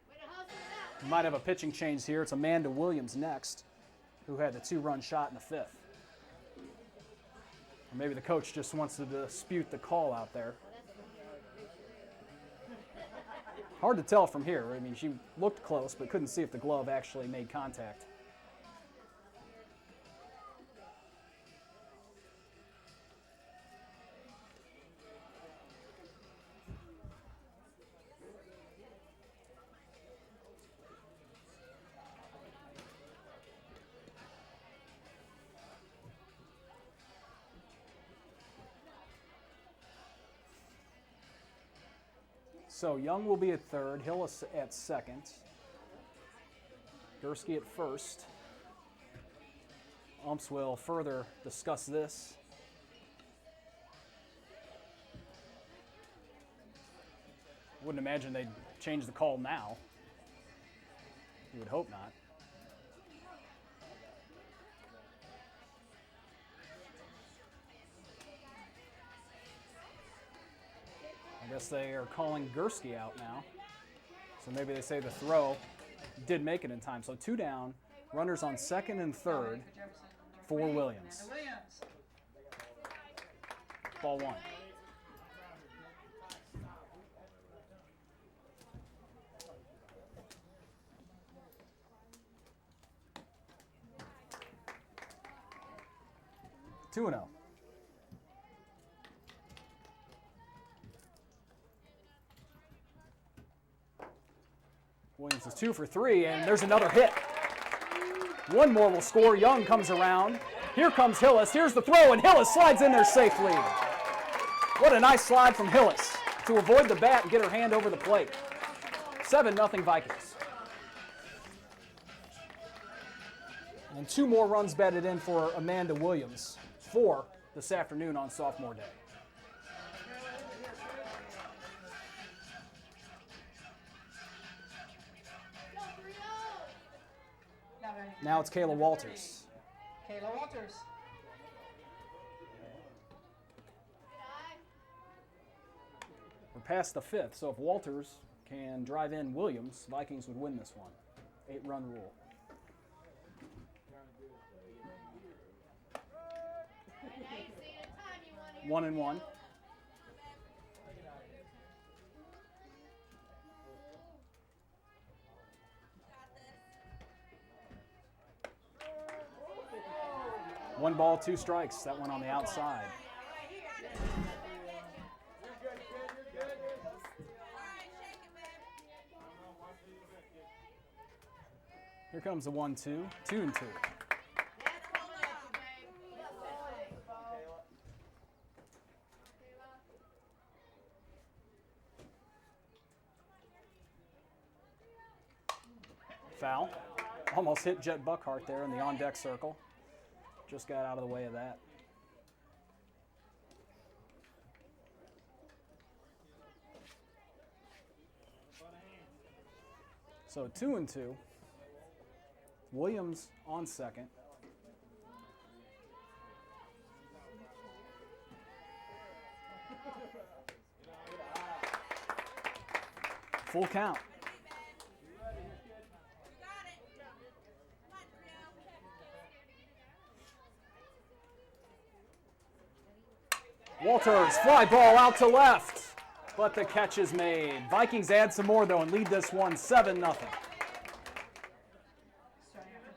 Way to hustle it out. We might have a pitching change here. It's Amanda Williams next, who had the 2-run shot in the 5th. Or maybe the coach just wants to dispute the call out there. Hard to tell from here. I mean, she looked close, but couldn't see if the glove actually made contact. So Young will be at third, Hillis at second, Gursky at first. Umps will further discuss this. Wouldn't imagine they'd change the call now. You would hope not. I guess they are calling Gursky out now. So maybe they say the throw did make it in time. So 2 down, runners on second and third for Williams. Ball 1. Two and 0. Williams is 2 for 3, and there's another hit. One more will score. Young comes around. Here comes Hillis. Here's the throw, and Hillis slides in there safely. What a nice slide from Hillis to avoid the bat and get her hand over the plate. 7-0 Vikings. And 2 more runs batted in for Amanda Williams. 4 this afternoon on sophomore day. Now it's Kayla Walters. Kayla Walters. We're past the 5th, so if Walters can drive in Williams, Vikings would win this one. 8-run rule. One and 1. One ball, 2 strikes. That one on the outside. Here comes the 1-2. 2-2. Foul. Almost hit Jet Buckhart there in the on-deck circle. Just got out of the way of that. So 2-2. Williams on second. Full count. Walters, fly ball out to left, but the catch is made. Vikings add some more, though, and lead this one 7-0. Starting after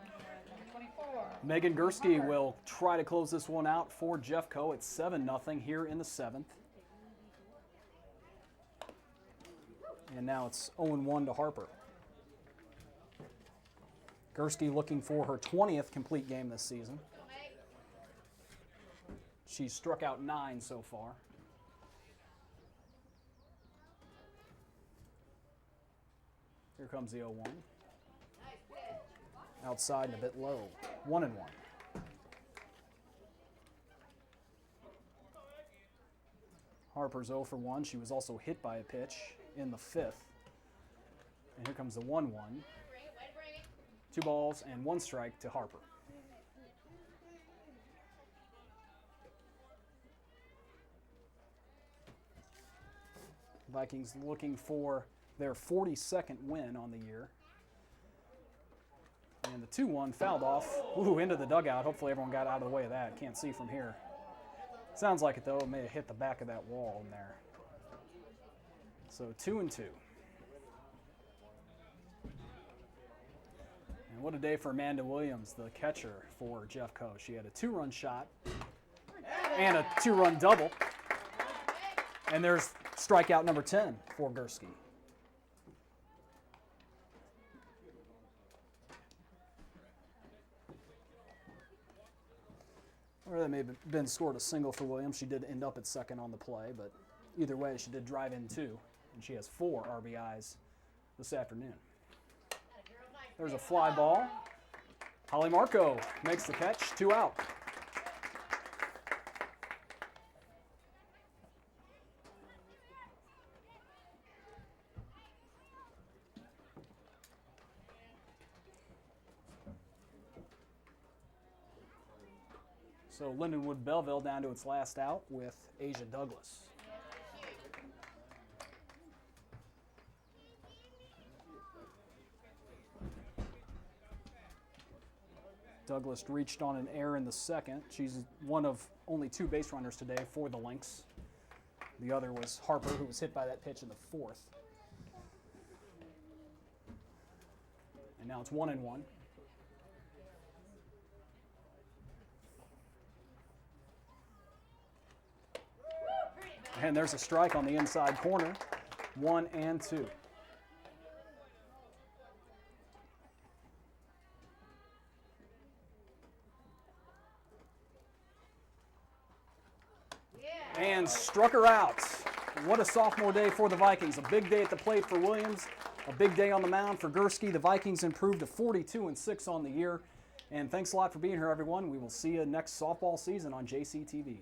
Lindenwood, number 24, Megan Gursky will try to close this one out for Jeffco. It's 7-0 here in the 7th. And now it's 0-1 to Harper. Gursky looking for her 20th complete game this season. She's struck out 9 so far. Here comes the 0-1. Outside and a bit low. 1-1. Harper's 0 for 1. She was also hit by a pitch in the 5th. And here comes the 1-1. 2 balls and 1 strike to Harper. Vikings looking for their 42nd win on the year. And the 2-1 fouled off into the dugout. Hopefully everyone got out of the way of that. Can't see from here. Sounds like it though. It may have hit the back of that wall in there. So 2-2. And what a day for Amanda Williams, the catcher for Jeffco. She had a 2-run shot and a 2-run double. And there's strikeout number 10 for Gursky. Or that may have been scored a single for Williams. She did end up at second on the play, but either way, she did drive in 2, and she has 4 RBIs this afternoon. There's a fly ball. Holly Marco makes the catch, 2 out. So Lindenwood Belleville down to its last out with Asia Douglas. Douglas reached on an error in the 2nd. She's one of only 2 base runners today for the Lynx. The other was Harper, who was hit by that pitch in the 4th. And now it's 1-1. And there's a strike on the inside corner. 1-2. And struck her out. What a sophomore day for the Vikings. A big day at the plate for Williams. A big day on the mound for Gursky. The Vikings improved to 42-6 on the year. And thanks a lot for being here, everyone. We will see you next softball season on JCTV.